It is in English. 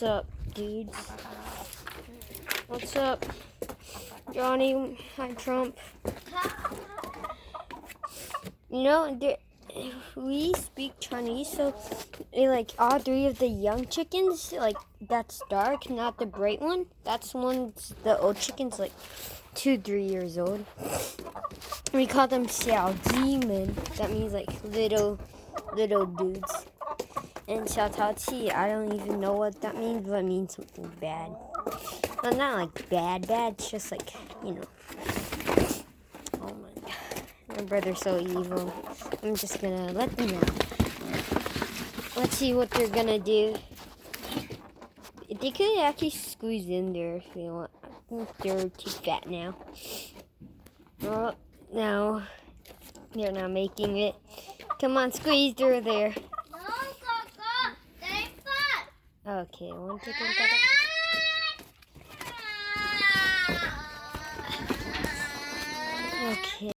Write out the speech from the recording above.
What's up, dudes? What's up, Johnny? Hi, Trump. You know, we speak Chinese, so like all three of the young chickens, like that's dark, not the bright one. That's one's the old chicken's like 2-3 years old. We call them Xiao Jimen. That means like little dudes. And Xiao Tao Qi, I don't even know what that means, but it means something bad. Well, not like bad, it's just like, you know. Oh my god. My brother's so evil. I'm just gonna let them out. Let's see what they're gonna do. They could actually squeeze in there if they want. I think they're too fat now. Well, now they're not making it. Come on, squeeze through there. Okay, one chicken got it. Okay.